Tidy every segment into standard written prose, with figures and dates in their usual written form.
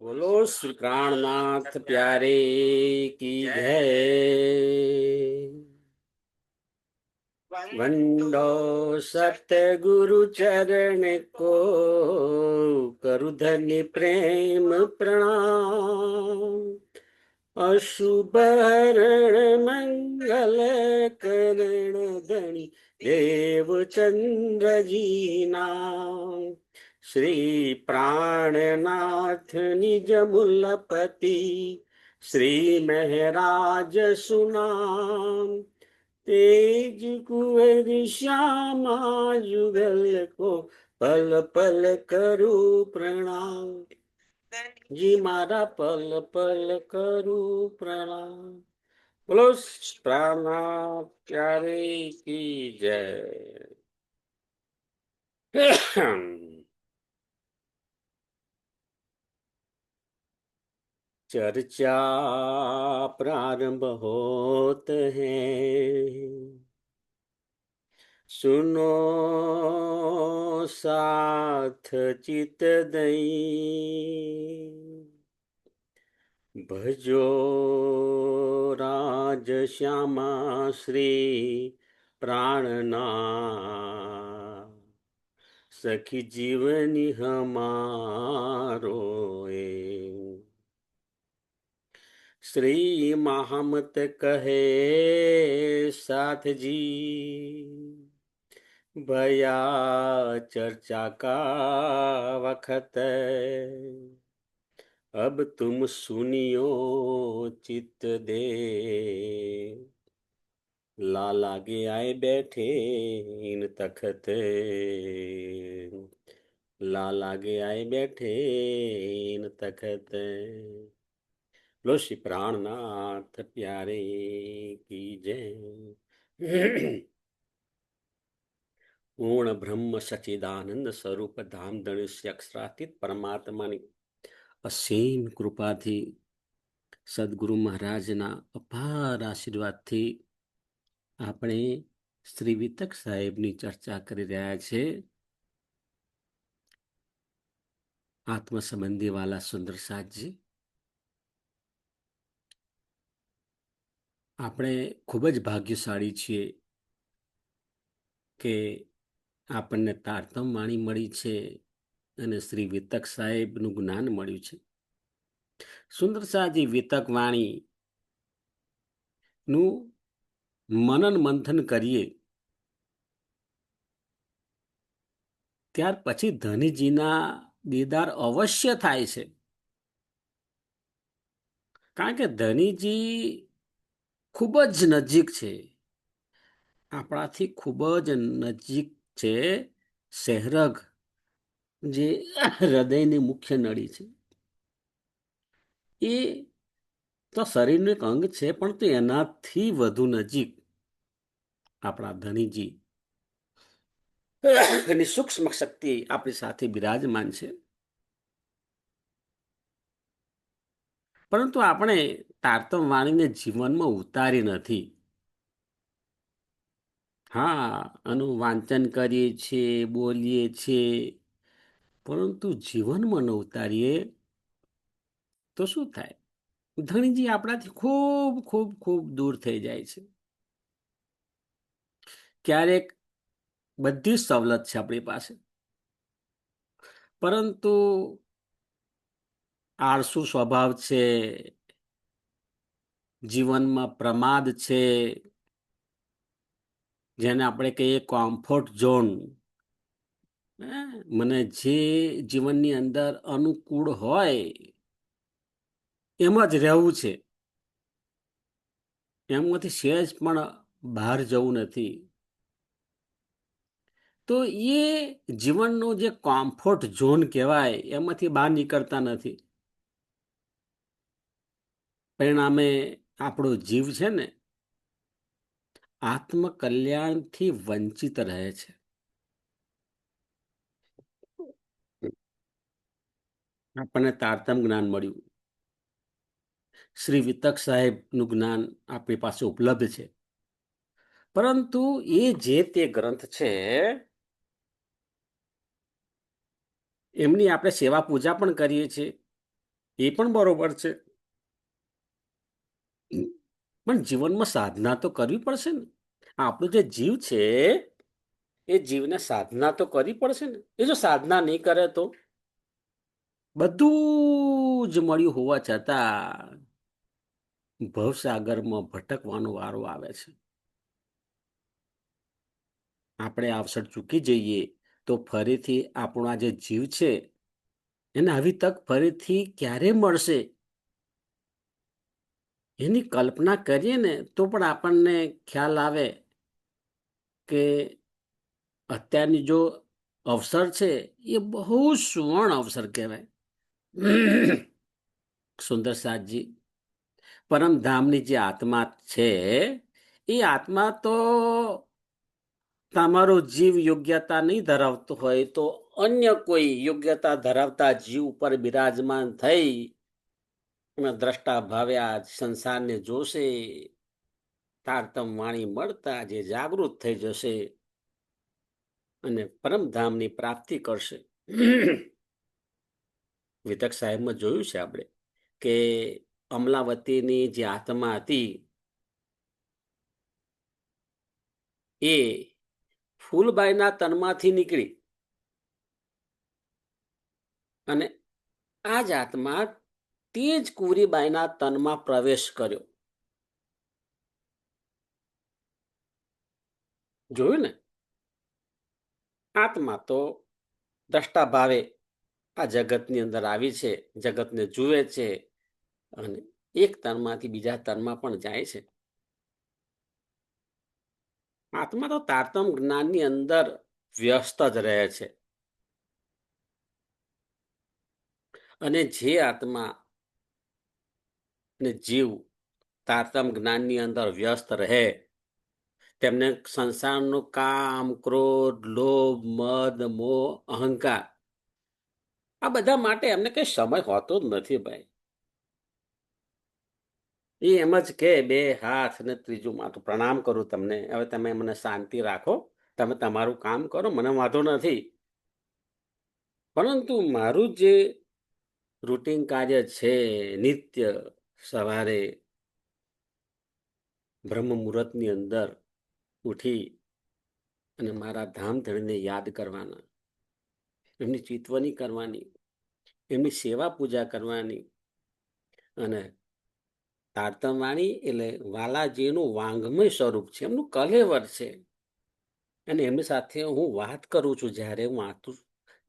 बोलो श्री प्राणनाथ प्यारे की जय। वंदो सतगुरु चरण को करु धन्य प्रेम प्रणाम। अशुभ हरण मंगल करण धनी देव चंद्र जी नाम। श्री प्राणनाथ निज मूलपति श्री महराज सुनाम। तेज कुंवर श्यामा जुगल को पल पल करू प्रणाम। जी मारा पल पल करू प्रणाम। बोलो प्राणनाथ प्यारे की जय। चर्चा प्रारंभ होत है, सुनो साथ चित दई। भजो राज श्यामा श्री प्राणनाथ। सखी जीवनी हमारो श्री महामत कहे साथ जी। भया चर्चा का वखत, अब तुम सुनियो चित दे। लाला गे आए बैठे इन तखत, लाला गे आए बैठे इन तखत। लो श्री प्राणनाथ प्यारे की जय। पूर्ण ब्रह्म सच्चिदानंद स्वरूप धाम धनुष्य अक्षरातीत પરમાત્માની અસીમ કૃપાથી સદગુરુ મહારાજના અપાર આશીર્વાદથી આપણે શ્રી વિતક સાહેબની ચર્ચા કરી રહ્યા છે। આત્મ સંબંધી વાલા સુંદર સાથજી, આપણે ખૂબ જ ભાગ્યશાળી છીએ કે આપણને તારતમ વાણી મળી છે અને શ્રી વિતક સાહેબનું જ્ઞાન મળ્યું છે। સુંદર સાજી વિતક વાણી નું મનન મંથન કરીએ ત્યાર પછી ધનીજીના દીદાર અવશ્ય થાય છે, કારણ કે ધનીજી ખૂબ જ નજીક છે, આપણાથી ખૂબ જ નજીક છે। સહેરગ જે હૃદયની મુખ્ય નળી છે એ તો શરીરનું એક અંગ છે, પણ તો એનાથી વધુ નજીક આપણા ધનીજી એની સૂક્ષ્મ શક્તિ આપણી સાથે બિરાજમાન છે। પરંતુ આપણે તારતમ વાણીને જીવનમાં ઉતારી નથી। હા, આનું વાંચન કરીએ છીએ, બોલીએ છીએ, પરંતુ જીવનમાં ન ઉતારીએ તો શું થાય? ધણીજી આપણાથી ખૂબ ખૂબ ખૂબ દૂર થઈ જાય છે। ક્યારેક બધી સવલત છે આપણી પાસે, પરંતુ આળસુ સ્વભાવ છે, જીવનમાં પ્રમાદ છે, જેને આપણે કહીએ કોમ્ફર્ટ ઝોન। મને જે જીવનની અંદર અનુકૂળ હોય એમ જ રહેવું છે, એમાંથી સહેજ પણ બહાર જવું નથી। તો એ જીવનનો જે કોમ્ફર્ટ ઝોન કહેવાય એમાંથી બહાર નીકળતા નથી। પરિણામે આપણો જીવ છે ને આત્મકલ્યાણથી વંચિત રહે છે। આપણને તારતમ જ્ઞાન મળ્યું, શ્રી વિતક સાહેબનું જ્ઞાન આપણી પાસે ઉપલબ્ધ છે, પરંતુ એ જે તે ગ્રંથ છે એમની આપણે સેવા પૂજા પણ કરીએ છીએ, એ પણ બરોબર છે. પણ જીવનમાં સાધના તો કરવી પડશે ને. આપણું જે જીવ છે એ જીવને સાધના તો કરવી પડશે ને. એ જો સાધના નહીં કરે તો બધું જ મળ્યું હોવા છતાં ભવસાગરમાં ભટકવાનો વારો આવે છે. આપણે અવસર ચૂકી જઈએ તો ફરીથી આપણો આ જે જીવ છે એને આવી તક ફરીથી ક્યારે મળશે એની કલ્પના કરીએ ને તો પણ આપણને ખ્યાલ આવે કે અત્યારની જો અવસર છે એ બહુ સુવર્ણ અવસર કહેવાય. સુંદર સાજી, પરમધામની જે આત્મા છે એ આત્મા તો તમારો જીવ યોગ્યતા નહીં ધરાવતો હોય તો અન્ય કોઈ યોગ્યતા ધરાવતા જીવ ઉપર બિરાજમાન થઈ અને દ્રષ્ટા ભાવે આ સંસારને જોશે. તારતમ વાણી મળતા જે જાગૃત થઈ જશે અને પરમધામની પ્રાપ્તિ કરશે. વિતક સાહેબમાં જોયું છે આપણે કે અમલાવતીની જે આત્મા હતી એ ફૂલબાઈના તનમાંથી નીકળી અને આ જ આત્મા તે જ કુંવરીબાઈના તનમાં પ્રવેશ કર્યો. જોયું ને, આત્મા તો દ્રષ્ટા ભાવે આ જગતની અંદર આવી છે, જગતને જુએ છે અને એક તનમાંથી બીજા તનમાં પણ જાય છે. આત્મા તો તારતમ જ્ઞાનની અંદર વ્યસ્ત જ રહે છે. અને જે આત્મા ને જીવ તારતમ જ્ઞાનની અંદર વ્યસ્ત રહે તેમને સંસારનું કામ, ક્રોધ, લોભ, મદ, મોહ, અહંકાર આ બધા માટે એમને કઈ સમય હોતો જ નથી ભાઈ. એ એમ જ કે બે હાથ ને ત્રીજું માથું પ્રણામ કરું તમને, હવે તમે મને શાંતિ રાખો, તમે તમારું કામ કરો, મને વાંધો નથી, પરંતુ મારું જે રૂટીન કાર્ય છે નિત્ય સવારે બ્રહ્મ મુહૂર્તની અંદર ઉઠી અને મારા ધામધણીને યાદ કરવાના, એમની ચિતવણી કરવાની, એમની સેવા પૂજા કરવાની અને તારતમ વાણી એટલે વાલાજીનું વાંગમય સ્વરૂપ છે, એમનું કલેવર છે અને એમની સાથે હું વાત કરું છું જ્યારે હું વાંચું,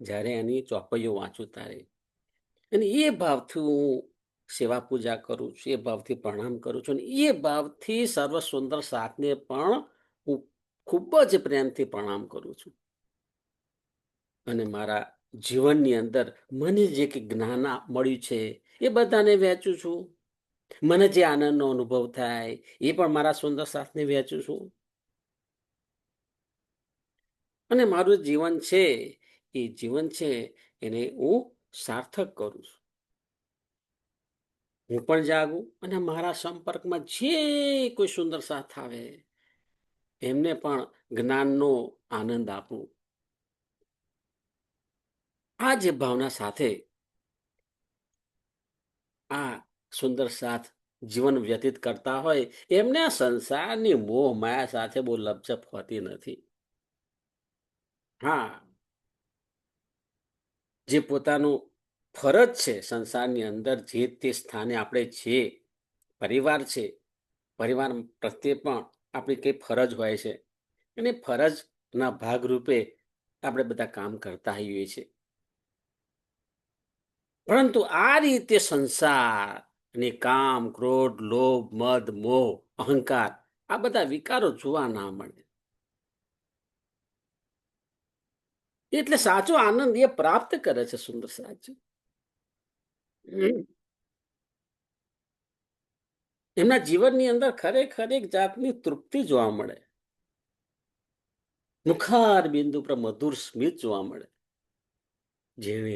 જ્યારે એની ચોપડીઓ વાંચું ત્યારે, અને એ ભાવથી હું સેવા પૂજા કરું છું, એ ભાવથી પ્રણામ કરું છું અને એ ભાવથી સર્વ સુંદર સાથને પણ હું ખૂબ જ પ્રેમથી પ્રણામ કરું છું. અને મારા જીવનની અંદર મને જે કંઈ જ્ઞાન મળ્યું છે એ બધાને વહેંચું છું. મને જે આનંદનો અનુભવ થાય એ પણ મારા સુંદર સાથને વહેંચું છું. અને મારું જીવન છે એ જીવન છે એને હું સાર્થક કરું છું. હું પણ જાગું અને મારા સંપર્કમાં જે કોઈ સુંદર સાથ આવે એમને પણ જ્ઞાનનો આનંદ આપું. આ જે ભાવના સાથે આ સુંદર સાથ જીવન વ્યતીત કરતા હોય એમને આ સંસારની મોહ માયા સાથે બહુ લપચપ હોતી નથી. હા, જે પોતાનું ફરજ છે સંસારની અંદર, જે તે સ્થાને આપણે છીએ, પરિવાર છે, પરિવાર પ્રત્યે પણ આપણી કઈ ફરજ હોય છે અને ફરજના ભાગરૂપે આપણે બધા કામ કરતા હોઈએ છીએ. પરંતુ આ રીતે સંસાર અને કામ, ક્રોધ, લોભ, મદ, મોહ, અહંકાર આ બધા વિકારો જોવા ના મળે. એટલે સાચો આનંદ એ પ્રાપ્ત કરે છે સુંદર સાચું. એમના જીવનની અંદર ખરેખર એક જાતની તૃપ્તિ જોવા મળે. મુખાર બિંદુ પર મધુર સ્મિત જોવા મળે. જેને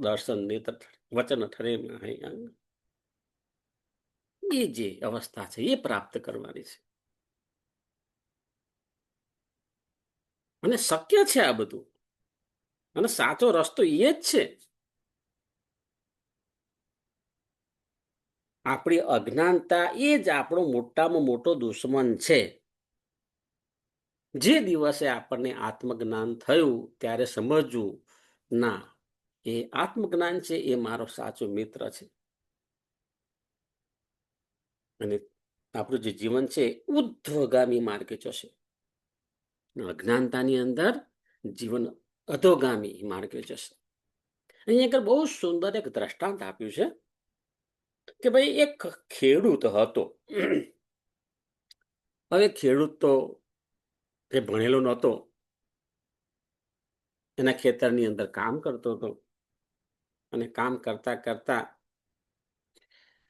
દર્શન નેત્ર વચન ઠરે એ જે અવસ્થા છે એ પ્રાપ્ત કરવાની છે અને શક્ય છે આ બધું. અને સાચો રસ્તો એ જ છે. આપણી અજ્ઞાનતા એ જ આપણો મોટામાં મોટો દુશ્મન છે. જે દિવસે આપણને આત્મજ્ઞાન થયું ત્યારે સમજવું, ના, એ આત્મજ્ઞાન છે એ મારો સાચો મિત્ર છે. અને આપણું જે જીવન છે ઉર્ધ્વગામી માર્ગે જશે. અજ્ઞાનતાની અંદર જીવન અધોગામી માર્ગે જશે. અહીંયા આગળ બહુ સુંદર એક દ્રષ્ટાંત આપ્યું છે કે ભાઈ એક ખેડૂત હતો. હવે ખેડૂત તો એ ભણેલો નહોતો, એના ખેતરની અંદર કામ કરતો હતો અને કામ કરતા કરતા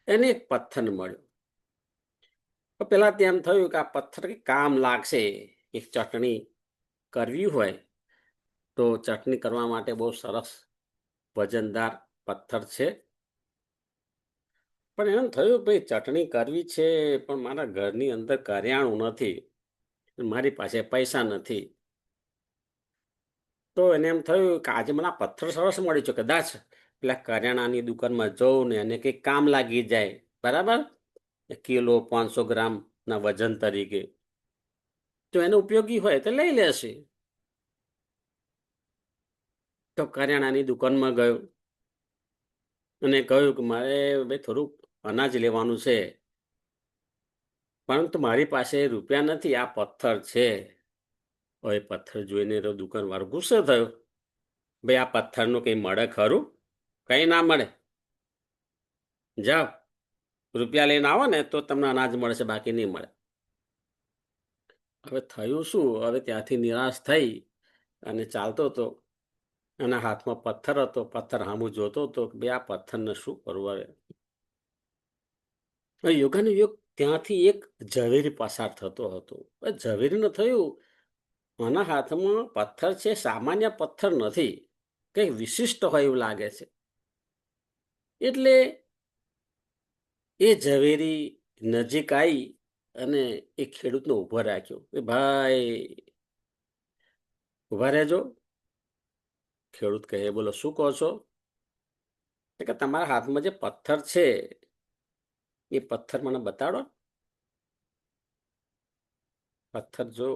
એને એક પથ્થર મળ્યો. તો પેલા તેમ થયું કે આ પથ્થર કામ લાગશે, એક ચટણી કરવી હોય તો ચટણી કરવા માટે બહુ સરસ વજનદાર પથ્થર છે. પણ એમ થયું ભાઈ ચટણી કરવી છે, પણ મારા ઘરની અંદર કરિયાણું નથી, મારી પાસે પૈસા નથી. તો એને એમ થયું કે આજે મને આ પથ્થર સરસ મળ્યો છે, કદાચ પેલા કરિયાણાની દુકાનમાં જવું ને એને કંઈક કામ લાગી જાય, બરાબર, કિલો 500 ગ્રામના વજન તરીકે, તો એને ઉપયોગી હોય તો લઈ લેશે. તો કરિયાણાની દુકાનમાં ગયો અને કહ્યું કે મારે ભાઈ થોડુંક અનાજ લેવાનું છે, પરંતુ મારી પાસે રૂપિયા નથી, આ પથ્થર છે. હવે પથ્થર જોઈને તો દુકાનવાળો ગુસ્સે થયો, ભાઈ આ પથ્થરનું કંઈ મળે ખરું? કંઈ ના મળે, જાઓ રૂપિયા લઈને આવો ને તો તમને અનાજ મળશે, બાકી નહીં મળે. હવે થયું શું? હવે ત્યાંથી નિરાશ થઈ અને ચાલતો હતો. એના હાથમાં પથ્થર હતો, પથ્થર સામું જોતો હતો કે ભાઈ આ પથ્થરને શું કરવું? હવે યોગાનો યોગ ત્યાંથી એક ઝવેરી પસાર થતો હતો. ઝવેરીને થયું આના હાથમાં પથ્થર છે, સામાન્ય પથ્થર નથી, કંઈક વિશિષ્ટ હોય એવું લાગે છે. એટલે એ ઝવેરી નજીક આવી અને એ ખેડૂતને ઊભો રાખ્યો કે ભાઈ ઊભા રહેજો. ખેડૂત કહે, બોલો શું કહો છો? કે તમારા હાથમાં જે પથ્થર છે એ પથ્થર મને બતાડો. પથ્થર જો,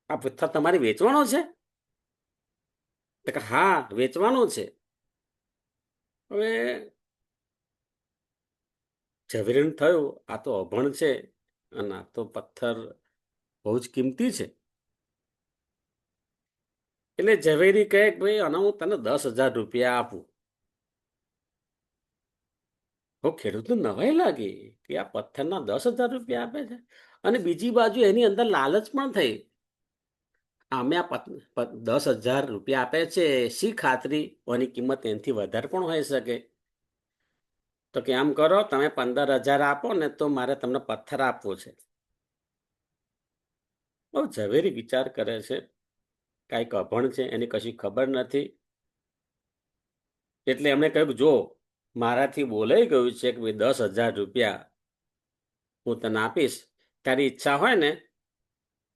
આ પથ્થર તમારે વેચવાનો છે? કે હા, વેચવાનો છે. હવે ઝવેરીને થયું આ તો અભણ છે અને આ તો પથ્થર બહુ જ કિંમતી છે. એટલે ઝવેરી કહે કે ભાઈ આના હું તને 10,000 રૂપિયા આપું. ખેડૂતને નવાઈ લાગી કે આ પથ્થરના 10,000 રૂપિયા આપે છે. અને બીજી બાજુ એની અંદર લાલચ પણ થઈ, આમે આ 10,000 રૂપિયા આપે છે, શી ખાતરી ઓની કિંમત એનાથી વધારે પણ હોઈ શકે. તો કે આમ કરો, તમે 15,000 આપો ને તો મારે તમને પથ્થર આપવો છે. બહુ ઝવેરી વિચાર કરે છે, કાંઈક અભણ છે, એની કશી ખબર નથી. એટલે એમણે કહ્યું જો મારાથી બોલાઈ ગયું છે કે ભાઈ 10,000 રૂપિયા હું તને આપીશ, તારી ઈચ્છા હોય ને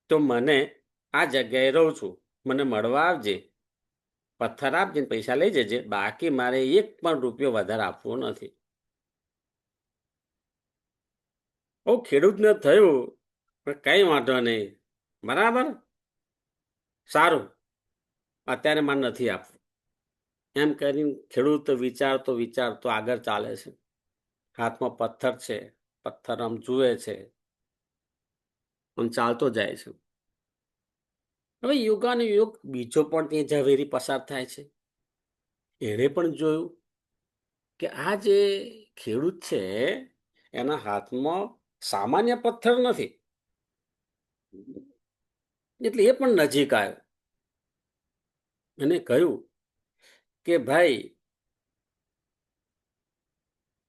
તો મને આ જગ્યાએ રહું છું, મને મળવા આવજે, પથ્થર આપજે, પૈસા લઈ જજે, બાકી મારે 1 પણ રૂપિયો વધારે આપવો નથી. ખેડૂતને થયું કઈ વાંધો નહીં, બરાબર, સારું, અત્યારે મને નથી આપવું. એમ કરીને ખેડૂત વિચારતો વિચારતો આગળ ચાલે છે. હાથમાં પથ્થર છે, પથ્થર આમ જુએ છે, આમ ચાલતો જાય છે. હવે યોગાનો યોગ બીજો પણ ત્યાં ઝવેરી પસાર થાય છે. એણે પણ જોયું કે આ જે ખેડૂત છે એના હાથમાં સામાન્ય પથ્થર નથી. એટલે એ પણ નજીક આવ્યો અને કહ્યું કે ભાઈ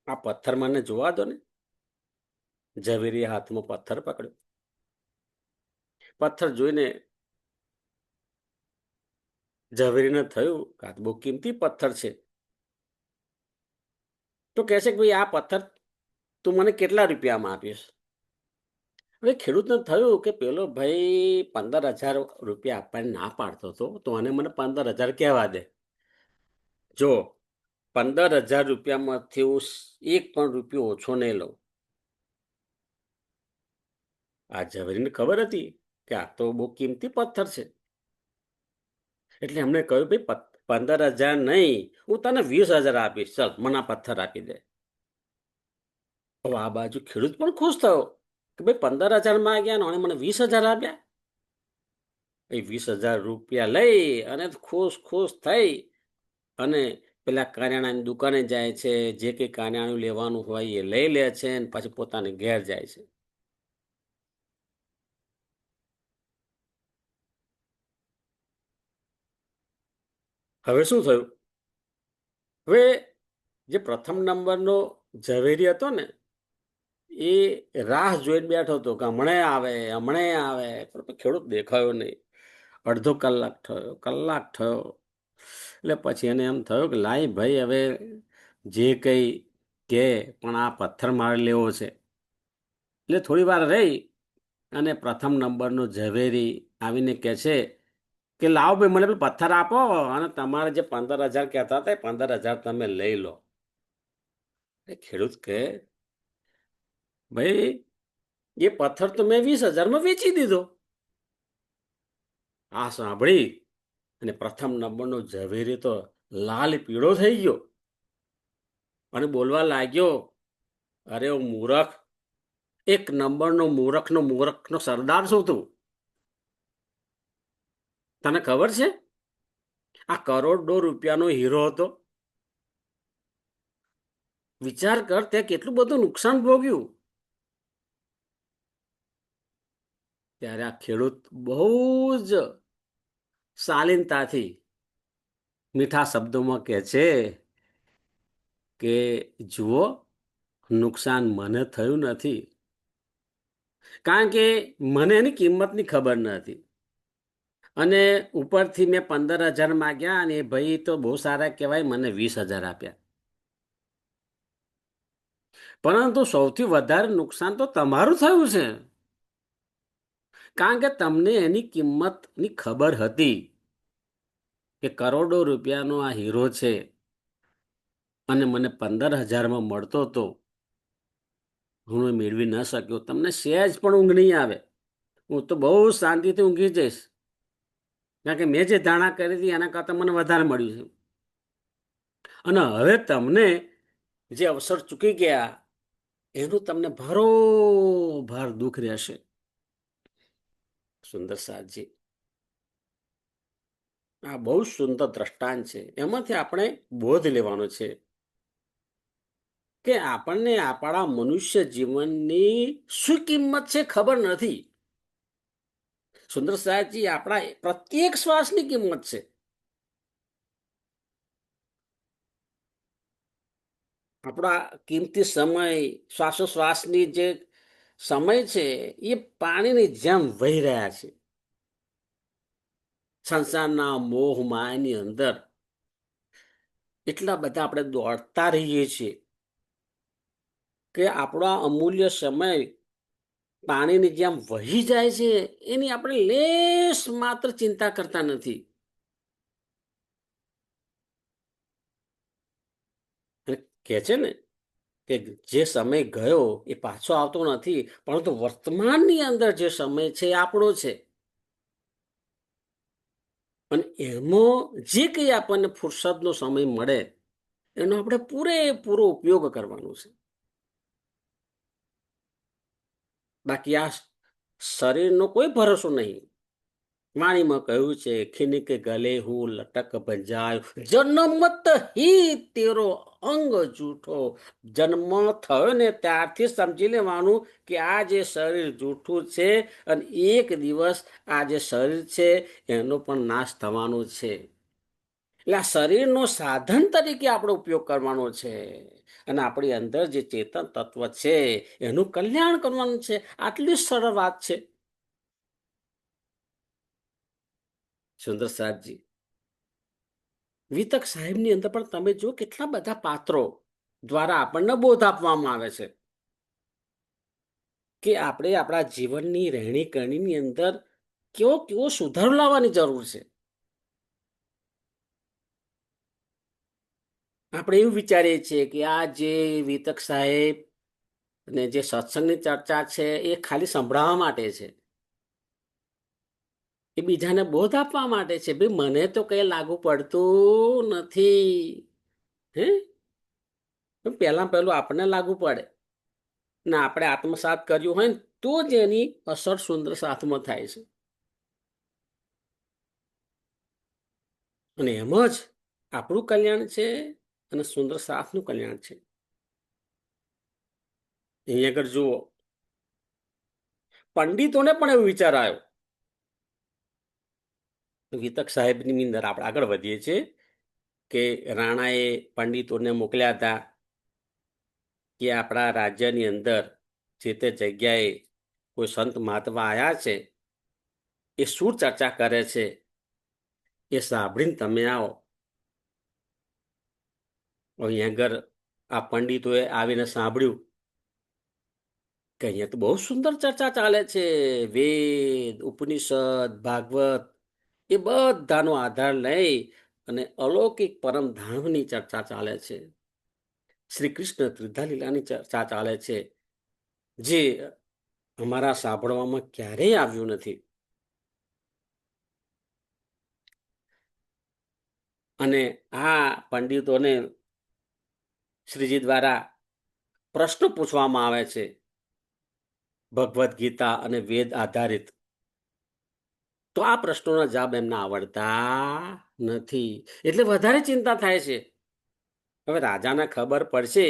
આ પથ્થર મને જોવા દો ને. ઝવેરીએ હાથમાં પથ્થર પકડ્યો. પથ્થર જોઈને ઝવેરીને થયું કે આ બહુ કિંમતી પથ્થર છે. તો કહે છે કે ભાઈ આ પથ્થર તું મને કેટલા રૂપિયામાં આપીશ? હવે ખેડૂતને થયું કે પેલો ભાઈ 15,000 રૂપિયા આપવાની ના પાડતો હતો, તો આને મને 15,000 કહેવા દે. જો 15,000 રૂપિયામાંથી હું એક પણ રૂપિયો ઓછો નહીં લઉં. આ ઝવેરીને ખબર હતી કે આ તો બહુ કિંમતી પથ્થર છે, એટલે એમણે કહ્યું, ભાઈ 15,000 નહીં, હું તને 20,000 આપીશ, ચાલ મને આ પથ્થર આપી દે. હવે આ બાજુ ખેડૂત પણ ખુશ થયો કે ભાઈ 15,000 માંગ્યા અને મને 20,000 આપ્યા. એ 20,000 રૂપિયા લઈ અને ખુશ ખુશ થઈ અને પેલા કરિયાણાની દુકાને જાય છે, જે કંઈ કરિયાણું લેવાનું હોય એ લઈ લે છે અને પછી પોતાને ઘેર જાય છે. હવે શું થયું? હવે જે પ્રથમ નંબરનો ઝવેરી હતો ને, એ રાહ જોઈને બેઠો હતો કે હમણે આવે હમણે આવે, પણ ખેડૂત દેખાયો નહીં. અડધો કલાક થયો, કલાક થયો, એટલે પછી એને એમ થયું કે લાઈ ભાઈ, હવે જે કંઈ કે પણ આ પથ્થર મારે લેવો છે. એટલે થોડી વાર રહી અને પ્રથમ નંબરનો ઝવેરી આવીને કહે છે કે લાવો ભાઈ, મને પેલો પથ્થર આપો અને તમારે જે 15,000 કહેતા હતા એ 15,000 તમે લઈ લો. એ ખેડૂત કહે, ભાઈ એ પથ્થર તો મેં 20,000માં વેચી દીધો. આ સાંભળી અને પ્રથમ નંબરનો ઝવેરી તો લાલ પીળો થઈ ગયો અને બોલવા લાગ્યો, અરે ઓ મૂરખ, એક નંબરનો મૂરખનો સરદાર છું તું. તને ખબર છે આ કરોડો રૂપિયાનો હીરો હતો? વિચાર કર, તે કેટલું બધું નુકસાન ભોગ્યું. ત્યારે આ ખેડૂત બહુ જ શાલીનતાથી મીઠા શબ્દોમાં કહે છે કે જુઓ, નુકસાન મને થયું નથી, કારણ કે મને એની કિંમતની ખબર નથી. અને ઉપરથી મેં 15,000 માગ્યા અને એ ભાઈ તો બહુ સારા કહેવાય, મને 20,000 આપ્યા. પરંતુ સૌથી વધારે નુકસાન તો તમારું થયું છે, કારણ કે તમને એની કિંમતની ખબર હતી કે કરોડો રૂપિયાનો આ હીરો છે અને મને 15,000માં મળતો હતો. હું મેળવી ન શક્યો. તમને સહેજ પણ ઊંઘ નહીં આવે. હું તો બહુ શાંતિથી ઊંઘી જઈશ, કારણ કે મેં જે ધારણા કરી હતી એના કરતાં મને વધારે મળ્યું છે. અને હવે તમને જે અવસર ચૂકી ગયા એનું તમને ભારોભાર દુઃખ રહેશે. સુંદર સાજી, આ બહુ સુંદર દ્રષ્ટાંત છે. એમાંથી આપણે બોધ લેવાનો છે કે આપણને આપણા મનુષ્ય જીવનની શું કિંમત છે ખબર નથી. સુંદર સાહેબજી, આપણા પ્રત્યેક શ્વાસની કિંમત છે. આપણા કિંમતી સમય, શ્વાસોશ્વાસની જે સમય છે એ પાણીની જેમ વહી રહ્યા છે. સંસારના મોહ માયાની અંદર એટલા બધા આપણે દોડતા રહીએ છીએ કે આપણો અમૂલ્ય સમય પાણીની જેમ વહી જાય છે, એની આપણે લેશ માત્ર ચિંતા કરતા નથી. કે છે ને કે જે સમય ગયો એ પાછો આવતો નથી, પરંતુ વર્તમાનની અંદર જે સમય છે એ આપણો છે. અને એમાં જે કંઈ આપણને ફુરસદનો સમય મળે એનો આપણે પૂરેપૂરો ઉપયોગ કરવાનો છે. બાકી આ શરીરનો કોઈ ભરોસો નહીં. વાણીમાં કહ્યું છે, ખિનકે ગલે હું લટક ભંજાયો, જન્મત હી તેરો અંગ જૂઠો. જન્મ થયો ને ત્યારથી સમજી લેવાનું કે આ જે શરીર જૂઠું છે અને એક દિવસ આ જે શરીર છે એનો પણ નાશ થવાનો છે. એટલે આ શરીરનો સાધન તરીકે આપણો ઉપયોગ કરવાનો છે અને આપણી અંદર જે ચેતન તત્વ છે એનું કલ્યાણ કરવાનું છે. આટલી સરળ વાત છે. સુંદર સાહેબજી, વિતક સાહેબની અંદર પણ તમે જો કેટલા બધા પાત્રો દ્વારા આપણને બોધ આપવામાં આવે છે કે આપણે આપણા જીવનની રહેણી કરણીની અંદર કેવો કેવો સુધારો લાવવાની જરૂર છે. આપણે એવું વિચારીએ છીએ કે આ જે વિતક સાહેબ ને જે સત્સંગની ચર્ચા છે એ ખાલી સંભળાવવા માટે છે, એ બીજાને બોધ આપવા માટે છે. ભાઈ મને તો કઈ લાગુ પડતું નથી. હે પહેલા પહેલું આપણને લાગુ પડે ને આપણે આત્મસાત કર્યું હોય ને તો જ એની અસર સુંદર સાથમાં થાય છે. અને એમ જ આપણું કલ્યાણ છે અને સુંદર સાથનું કલ્યાણ છે. અહીંયા આગળ જુઓ, પંડિતોને પણ એવો વિચાર આવ્યો. વિતક સાહેબની અંદર આપણે આગળ વધીએ છીએ કે રાણાએ પંડિતોને મોકલ્યા હતા કે આપણા રાજ્યની અંદર જે તે જગ્યાએ કોઈ સંત મહાત્મા આવ્યા છે, એ શું ચર્ચા કરે છે એ સાંભળીને તમે આવો. અહીંયા આગળ આ પંડિતોએ આવીને સાંભળ્યું કે અહીંયા તો બહુ સુંદર ચર્ચા ચાલે છે. વેદ, ઉપનિષદ, ભાગવત એ બધાનો આધાર લઈ અને અલૌકિક પરમધામની ચર્ચા ચાલે છે. શ્રી કૃષ્ણ ત્રિધા લીલાની ચર્ચા ચાલે છે, જે અમારા સાંભળવામાં ક્યારેય આવ્યું નથી. અને આ પંડિતોને શ્રીજી દ્વારા પ્રશ્નો પૂછવામાં આવે છે ભગવદ્ ગીતા અને વેદ આધારિત. તો આ પ્રશ્નોના જવાબ એમને આવડતા નથી, એટલે વધારે ચિંતા થાય છે. હવે રાજાને ખબર પડશે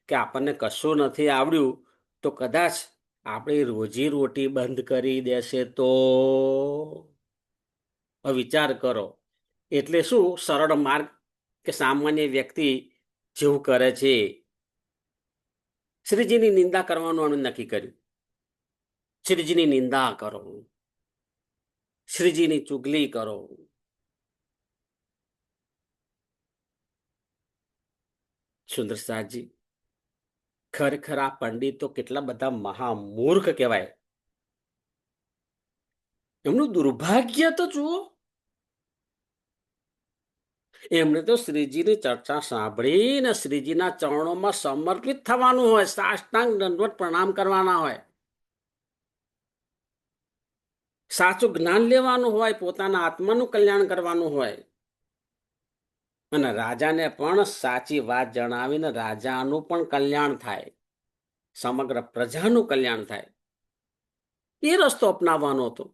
કે આપણને કશું નથી આવડ્યું તો કદાચ આપણી રોજી રોટી બંધ કરી દેશે તો વિચાર કરો. એટલે શું સરળ માર્ગ કે સામાન્ય વ્યક્તિ જેવું કરે છે, શ્રીજીની નિંદા કરવાનું અમે નક્કી કર્યું. શ્રીજીની નિંદા કરો, શ્રીજીની ચુગલી કરો. સુંદરસાજી, ખરેખર આ પંડિતો કેટલા બધા મહામૂર્ખ કહેવાય. એમનું દુર્ભાગ્ય તો જુઓ. એમને તો શ્રીજીની ચર્ચા સાંભળીને શ્રીજીના ચરણોમાં સમર્પિત થવાનું હોય, સાષ્ટાંગ દંડવત પ્રણામ કરવાના હોય, સાચું જ્ઞાન લેવાનું હોય, પોતાના આત્માનું કલ્યાણ કરવાનું હોય અને રાજાને પણ સાચી વાત જણાવીને રાજાનું પણ કલ્યાણ થાય, સમગ્ર પ્રજાનું કલ્યાણ થાય. એ રસ્તો અપનાવવાનો હતો.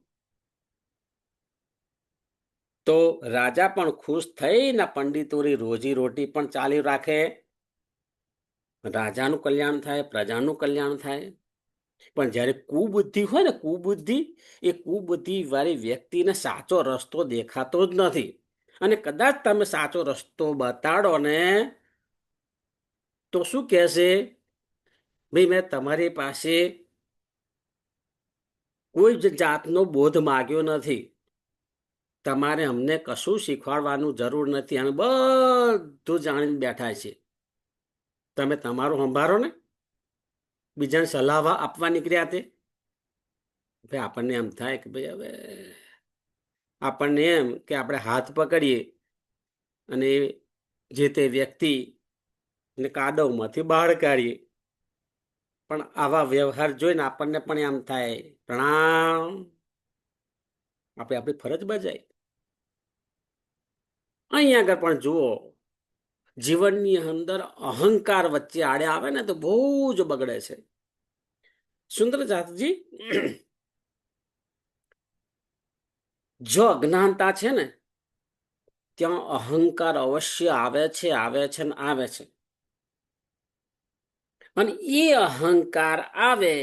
તો રાજા પણ ખુશ થઈને પંડિતોની રોજી રોટી પણ ચાલી રાખે, રાજાનું કલ્યાણ થાય, પ્રજાનું કલ્યાણ થાય. પણ જ્યારે કુબુદ્ધિ હોય ને, કુબુદ્ધિ, એ કુબુદ્ધિ વાળી વ્યક્તિને સાચો રસ્તો દેખાતો જ નથી. અને કદાચ તમે સાચો રસ્તો બતાડો ને તો શું કહેશે, ભાઈ મેં તમારી પાસે કોઈ જ જાતનો બોધ માગ્યો નથી, તમારે અમને કશું શીખવાડવાનું જરૂર નથી, અમે બધું જાણીને બેઠા છે, તમે તમારું સંભાળો ને. બીજાને સલાહ આપવા નીકળ્યા તે ભાઈ આપણને એમ થાય કે ભાઈ હવે આપણને એમ કે આપણે હાથ પકડીએ અને જે તે વ્યક્તિને કાદવમાંથી બહાર કાઢીએ. પણ આવા વ્યવહાર જોઈને આપણને પણ એમ થાય પ્રણામ, આપણે આપણી ફરજ બજાય. અહીં આગળ પણ જુઓ, જીવનની અંદર અહંકાર વચ્ચે આડે આવે ને તો બહુ જ બગડે છે. સુંદરજાતજી, જો અજ્ઞાનતા છે ને ત્યાં અહંકાર અવશ્ય આવે છે, આવે છે ને આવે છે. અને એ અહંકાર આવે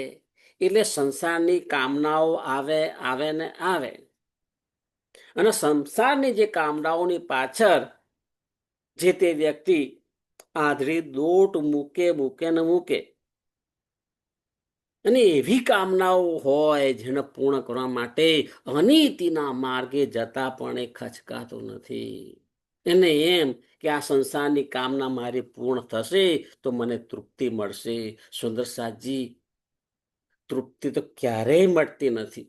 એટલે સંસારની કામનાઓ આવે, આવે ને આવે. અને સંસારની જે કામનાઓની પાછળ જે તે વ્યક્તિ આંધળી દોટ મૂકે મૂકે ને મૂકે. અને એવી કામનાઓ હોય જેને પૂર્ણ કરવા માટે અનીતિના માર્ગે જતા પણ એ ખચકાતો નથી. એને એમ કે આ સંસારની કામના મારી પૂર્ણ થશે તો મને તૃપ્તિ મળશે. સુંદરસાજી, તૃપ્તિ તો ક્યારેય મળતી નથી.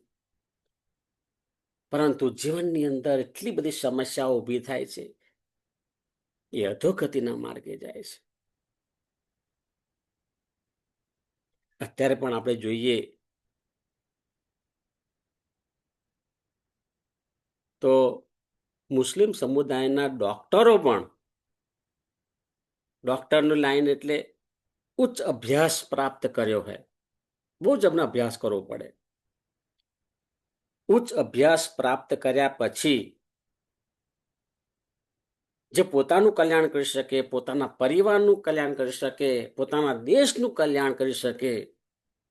પરંતુ જીવનની અંદર એટલી બધી સમસ્યાઓ ઊભી થાય છે, એ અધોગતિના માર્ગે જાય છે. અત્યારે પણ આપણે જોઈએ તો મુસ્લિમ સમુદાયના ડોક્ટરો પણ, ડોક્ટરનું લાઈન એટલે ઉચ્ચ અભ્યાસ પ્રાપ્ત કર્યો હોય, બહુ જ અમને અભ્યાસ કરવો પડે. ઉચ્ચ અભ્યાસ પ્રાપ્ત કર્યા પછી જે પોતાનું કલ્યાણ કરી શકે, પોતાના પરિવારનું કલ્યાણ કરી શકે, પોતાના દેશનું કલ્યાણ કરી શકે,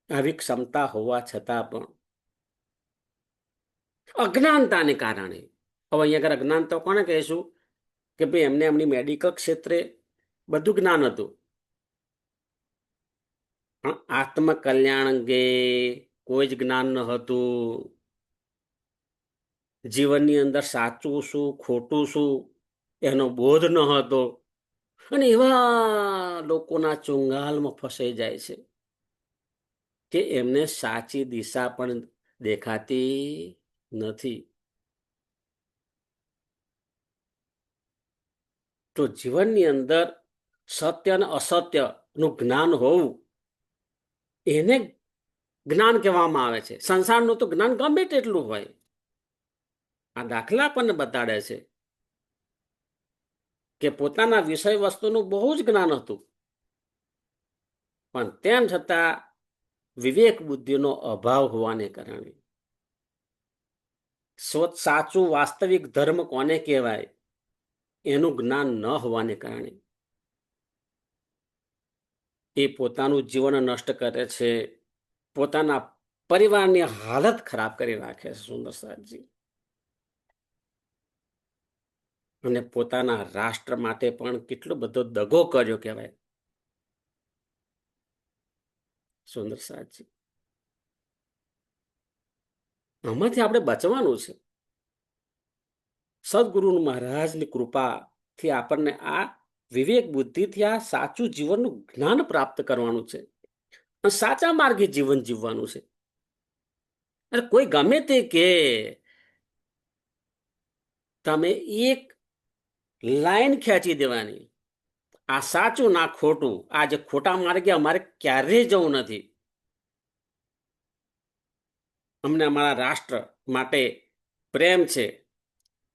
આવી ક્ષમતા હોવા છતાં પણ અજ્ઞાનતાને કારણે, હવે અહીંયા આગળ અજ્ઞાનતા કોને કહીશું કે ભાઈ એમને એમની મેડિકલ ક્ષેત્રે બધું જ્ઞાન હતું, પણ આત્મકલ્યાણ અંગે કોઈ જ જ્ઞાન ન હતું. જીવનની અંદર સાચું શું ખોટું શું એનો બોધ ન હતો, અને એવા લોકોના ચુંગાલમાં ફસાઈ જાય છે કે એમને સાચી દિશા પણ દેખાતી નથી. તો જીવનની અંદર સત્ય અને અસત્યનું જ્ઞાન હોવું એને જ્ઞાન કહેવામાં આવે છે. સંસારનું તો જ્ઞાન ગમે તેટલું હોય. આ દાખલા આપણને બતાડે છે કે પોતાના વિષય વસ્તુનું બહુ જ જ્ઞાન હતું, પણ તેમ છતાં વિવેક બુદ્ધિનો અભાવ હોવાને કારણે, સાચું વાસ્તવિક ધર્મ કોને કહેવાય એનું જ્ઞાન ન હોવાને કારણે એ પોતાનું જીવન નષ્ટ કરે છે, પોતાના પરિવારની હાલત ખરાબ કરી નાખે છે સુંદર સાહેબજી, અને પોતાના રાષ્ટ્ર માટે પણ કેટલો બધો દગો કર્યો કહેવાય સુંદર સાહેબજી. આમાંથી આપણે બચવાનું છે. સદગુરુ મહારાજની કૃપાથી આપણને આ વિવેક બુદ્ધિથી આ સાચું જીવનનું જ્ઞાન પ્રાપ્ત કરવાનું છે, અને સાચા માર્ગે જીવન જીવવાનું છે. અને કોઈ ગમે તે કે તમે એક લાઈન ખેંચી દેવાની, આ સાચું ના ખોટું, આ જે ખોટા માર્ગે અમારે ક્યારેય જવું નથી, અમને અમારા રાષ્ટ્ર માટે પ્રેમ છે,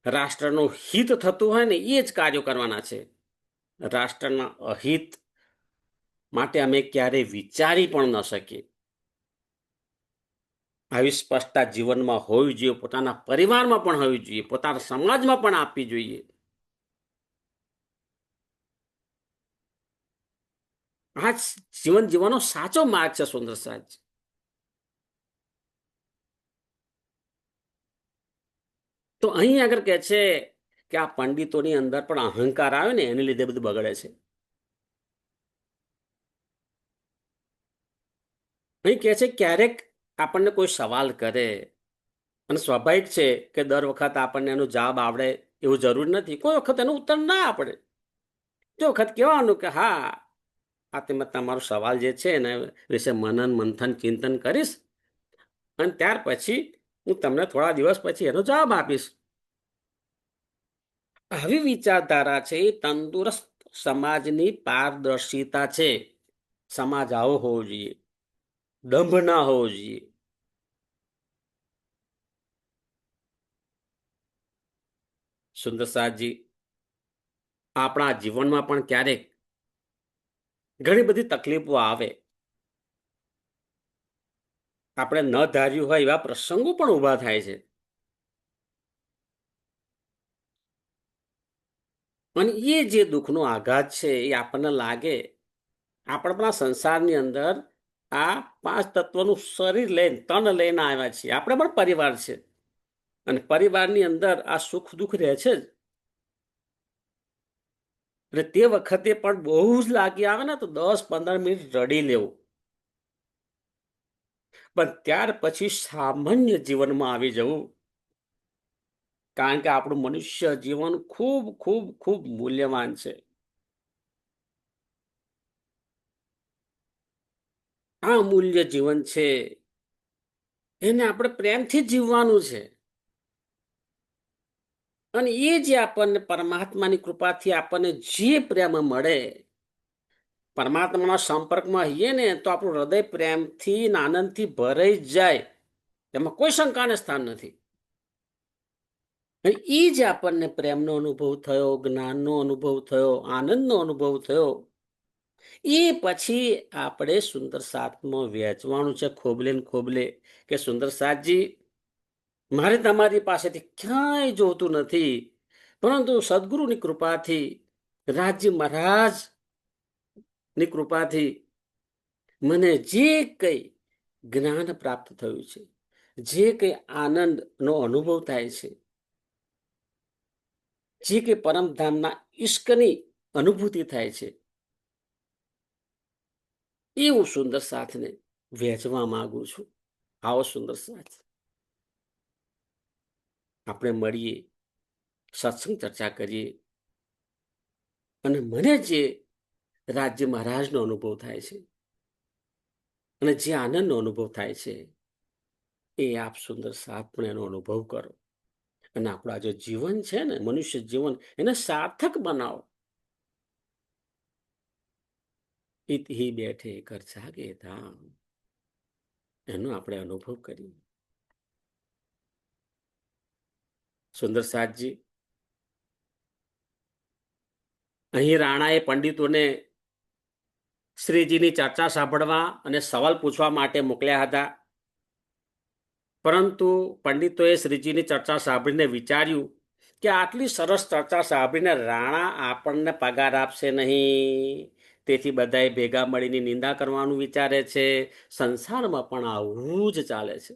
રાષ્ટ્રનું હિત થતું હોય ને એ જ કાર્યો કરવાના છે, રાષ્ટ્રના અહિત માટે અમે ક્યારેય વિચારી પણ ન શકીએ. આવી સ્પષ્ટતા જીવનમાં હોવી જોઈએ, પોતાના પરિવારમાં પણ હોવી જોઈએ, પોતાના સમાજમાં પણ આપવી જોઈએ. આ જીવન જીવવાનો સાચો માર્ગ છે સુંદર સાહેબ. તો અહીં આગળ કે છે કે આ પંડિતોની અંદર પણ અહંકાર આવે ને એને લીધે બધું બગડે છે. અહીં કે છે ક્યારેક આપણને કોઈ સવાલ કરે, અને સ્વાભાવિક છે કે દર વખત આપણને એનો જવાબ આવડે એવું જરૂર નથી, કોઈ વખત એનો ઉત્તર ના આપડે, તે વખત કહેવાનું કે હા આ તમે તમારો સવાલ જે છે એના વિશે મનન મંથન ચિંતન કરીશ, અને ત્યાર પછી હું તમને થોડા દિવસ પછી એનો જવાબ આપીશ. આવી વિચારધારા છે એ તંદુરસ્ત સમાજની પારદર્શિતા છે. સમાજ આવો હોવો જોઈએ, દંભ ના હોવો જોઈએ. સુંદરસાજી, આપણા જીવનમાં પણ ક્યારેક ઘણી બધી તકલીફો આવે, આપણે ન ધાર્યું હોય એવા પ્રસંગો પણ ઉભા થાય છે, અને એ જે દુઃખનો આઘાત છે એ આપણને લાગે આપણા સંસારની અંદર આ 5 તત્વનું શરીર લઈને તન લઈને આવ્યા છીએ, આપણે પણ પરિવાર છે, અને પરિવારની અંદર આ સુખ દુઃખ રહે છે જ. અને તે વખતે પણ બહુ જ લાગી આવે ને તો 10-15 મિનિટ રડી લેવું, પણ ત્યાર પછી સામાન્ય જીવનમાં આવી જવું, કારણ કે આપણું મનુષ્ય જીવન ખૂબ ખૂબ ખૂબ મૂલ્યવાન છે. આ મૂલ્ય જીવન છે એને આપણે પ્રેમથી જીવવાનું છે. અને એ જે આપણને પરમાત્માની કૃપાથી આપણને જે પ્રેમ મળે, પરમાત્માના સંપર્કમાં આવીએ ને તો આપણું હૃદય પ્રેમથી ને આનંદથી ભરાઈ જ જાય. એમાં કોઈ શંકાને સ્થાન નથી. અને એ જ આપણને પ્રેમનો અનુભવ થયો, જ્ઞાનનો અનુભવ થયો, આનંદનો અનુભવ થયો, એ પછી આપણે સુંદર સાથમાં વેચવાનું છે, ખોબલે ને ખોબલે, કે સુંદર સાથજી, મારે તમારી પાસેથી ક્યાંય જોતું નથી, પરંતુ સદગુરુની કૃપાથી, રાજજી મહારાજની કૃપાથી મને જે કંઈ જ્ઞાન પ્રાપ્ત થયું છે, જે કંઈ આનંદનો અનુભવ થાય છે, જે કંઈ પરમધામના ઈશ્કની અનુભૂતિ થાય છે, એ હું સુંદર સાથને વહેંચવા માંગુ છું. આવો સુંદર સાથ, આપણે મળીએ, સત્સંગ ચર્ચા કરીએ, અને મને જે રાજ્ય મહારાજનો અનુભવ થાય છે અને જે આનંદનો અનુભવ થાય છે, એ આપ સુંદર સાથ પણ એનો અનુભવ કરો. અને આપણું આ જે જીવન છે ને, મનુષ્ય જીવન, એને સાર્થક બનાવો. ઇતિ બેઠે કર જાગે ધામ, એનો આપણે અનુભવ કરીએ. સુંદર સાથજી, અહીં રાણાએ પંડિતોને શ્રીજીની ચર્ચા સાંભળવા અને સવાલ પૂછવા માટે મોકલ્યા હતા. પરંતુ પંડિતોએ શ્રીજીની ચર્ચા સાંભળીને વિચાર્યું કે આટલી સરસ ચર્ચા સાંભળીને રાણા આપણને પગાર આપશે નહીં, તેથી બધાએ ભેગા મળીને નિંદા કરવાનું વિચારે છે. સંસારમાં પણ આવું જ ચાલે છે.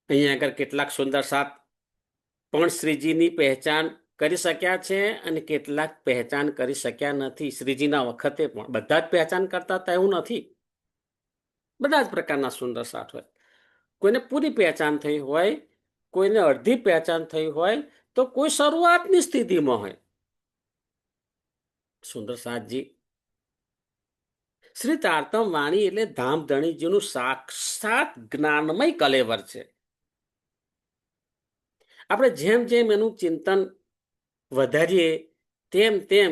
અહીંયા આગળ કેટલાક સુંદર સાથ પણ શ્રીજીની પહેચાન કરી શક્યા છે અને કેટલાક પહેચાન કરી શક્યા નથી. શ્રીજીના વખતે પણ બધા જ પહેચાન કરતા હતા એવું નથી. બધા જ પ્રકારના સુંદર સાથ હોય. કોઈને પૂરી પહેચાન થઈ હોય, કોઈને અડધી પહેચાન થઈ હોય, તો કોઈ શરૂઆતની સ્થિતિમાં હોય. સુંદર સાથજી, શ્રી તારતમ વાણી એટલે ધામધણીજીનું સાક્ષાત જ્ઞાનમય કલેવર છે. આપણે જેમ જેમ એનું ચિંતન વધારીએ તેમ તેમ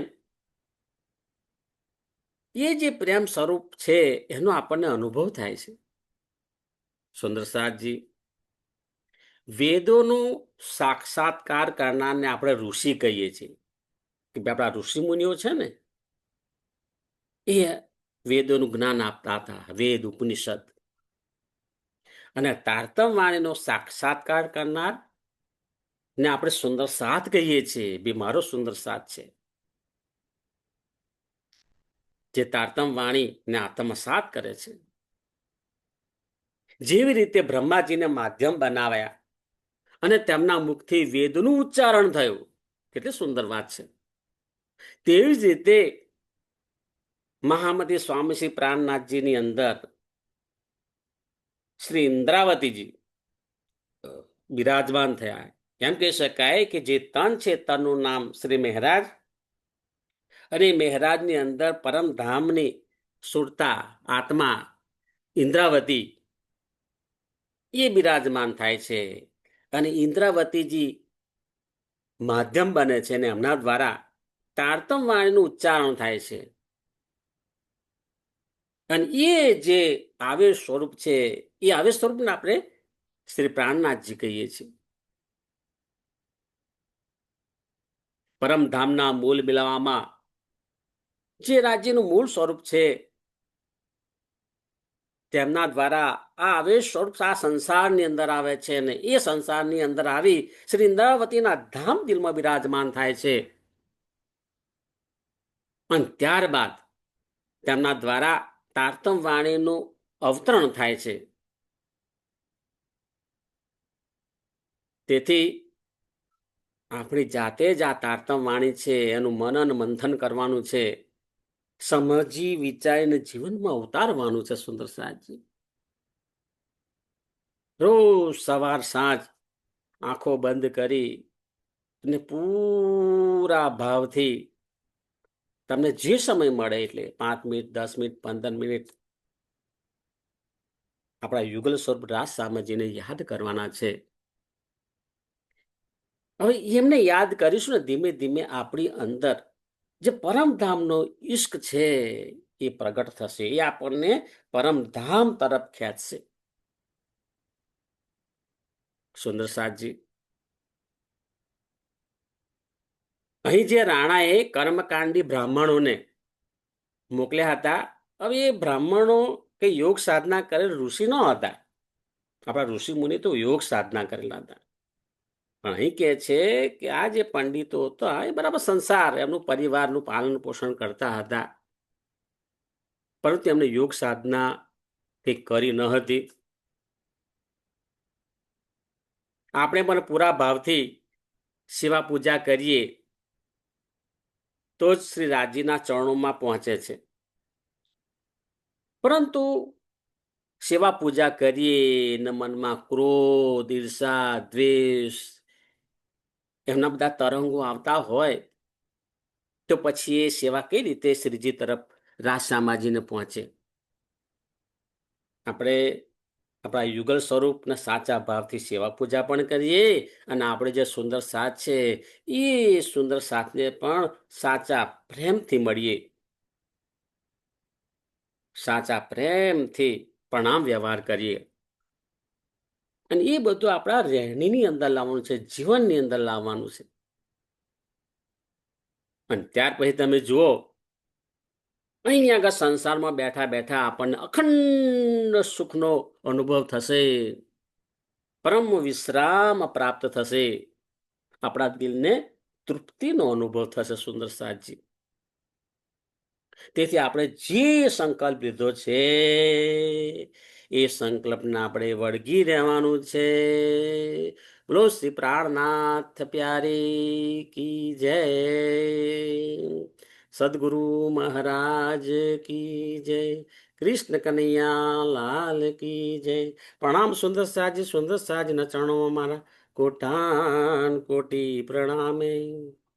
એ જે પ્રેમ સ્વરૂપ છે એનો આપણને અનુભવ થાય છે. સુંદર સાથજી, વેદોનું સાક્ષાત્કાર કરનારને આપણે ઋષિ કહીએ છીએ. કે આપણા ઋષિ મુનિઓ છે ને, એ વેદોનું જ્ઞાન આપતા હતા, વેદ ઉપનિષદ. અને તારતમ વાણીનો સાક્ષાત્કાર કરનાર ને આપણે સુંદર સાથ કહીએ છીએ. બી મારો સુંદર સાથ છે, જે તારતમ વાણી ને આત્મસાત કરે છે. જેવી રીતે બ્રહ્માજીને માધ્યમ બનાવ્યા અને તેમના મુખથી વેદનું ઉચ્ચારણ થયું, કેટલી સુંદર વાત છે. તેવી જ રીતે મહામતી સ્વામી શ્રી પ્રાણનાથજીની અંદર શ્રી ઇન્દ્રાવતીજી બિરાજમાન થયા. એમ કહી શકાય કે જે તન છે, તનનું નામ શ્રી મહારાજ, અને મહારાજની અંદર પરમધામની સુરતા આત્મા ઇન્દ્રાવતી એ બિરાજમાન થાય છે. અને ઇન્દ્રાવતીજી માધ્યમ બને છે અને એમના દ્વારા તારતમ વાણીનું ઉચ્ચારણ થાય છે. અને એ જે આવેશ સ્વરૂપ છે, એ આવેશ સ્વરૂપને આપણે શ્રી પ્રાણનાથજી કહીએ છીએ. પરમધામના મૂળ મિલાવવામાં જે રાજ્યનું મૂળ સ્વરૂપ છે, તેમના દ્વારા આ આવેશ સ્વરૂપ આ સંસારની અંદર આવે છે, અને એ સંસારની અંદર આવી શ્રી ઇન્દ્રાવતીના ધામ દિલમાં બિરાજમાન થાય છે. અને ત્યારબાદ તેમના દ્વારા તારતમ વાણીનું અવતરણ થાય છે. તેથી આપણી જાતે જ આ તારતમ વાણી છે એનું મનન મંથન કરવાનું છે, સમજી વિચારીને જીવનમાં ઉતારવાનું છે. સુંદર સાહેબજી, રોજ સવાર સાંજ આંખો બંધ કરી અને પૂરા ભાવથી તમને જે સમય મળે એટલે 5 મિનિટ, 10 મિનિટ, 15 મિનિટ આપણા યુગલ સ્વરૂપ રાજ સામાજીને યાદ કરવાના છે. હવે એમને યાદ કરીશું ને ધીમે ધીમે આપણી અંદર જે પરમધામનો ઈશ્ક છે એ પ્રગટ થશે, એ આપણને પરમધામ તરફ ખેંચશે. સુંદર સાજી, અહીં જે રાણાએ કર્મકાંડી બ્રાહ્મણોને મોકલ્યા હતા, હવે એ બ્રાહ્મણો કે યોગ સાધના કરેલ ઋષિ ન હતા. આપણા ઋષિ મુનિ તો યોગ સાધના કરેલા હતા. પણ અહીં કે છે કે આ જે પંડિતો હતા એ બરાબર સંસાર એમનું પરિવારનું પાલન પોષણ કરતા હતા, પરંતુ એમને યોગ સાધના કંઈક કરી ન હતી. આપણે પણ પૂરા ભાવથી સેવા પૂજા કરીએ તો જ શ્રી રાજીના ચરણોમાં પહોંચે છે. પરંતુ સેવા પૂજા કરીએ ને મનમાં ક્રોધ, ઈર્ષા, દ્વેષ એમના બધા તરંગો આવતા હોય તો પછી એ સેવા કઈ રીતે શ્રીજી તરફ રાજ સામાજીને પહોંચે? આપણે આપણા યુગલ સ્વરૂપના સાચા ભાવથી સેવા પૂજા પણ કરીએ અને આપણે જે સુંદર સાથ છે એ સુંદર સાથને પણ સાચા પ્રેમથી મળીએ, સાચા પ્રેમથી પ્રણામ વ્યવહાર કરીએ. અને એ બધું આપણા રહેણીની અંદર લાવવાનું છે, જીવનની અંદર લાવવાનું છે. અને ત્યાર પછી તમે જુઓ, અહીં આગળ સંસારમાં બેઠા બેઠા આપણને અખંડ સુખનો અનુભવ થશે, પરમ વિશ્રામ પ્રાપ્ત થશે, આપણા દિલને તૃપ્તિનો અનુભવ થશે. સુંદર સાજી, તેથી આપણે જે સંકલ્પ લીધો છે એ સંકલ્પને આપણે વળગી રહેવાનું છે. બોલો શ્રી પ્રાણનાથ પ્યારી કી જય, સદગુરુ મહારાજ કી જય, કૃષ્ણ કનૈયા લાલ કી જય. પ્રણામ સુંદર સાજી, સુંદર સાજીના ચરણોમાં મારા કોટાન કોટી પ્રણામે.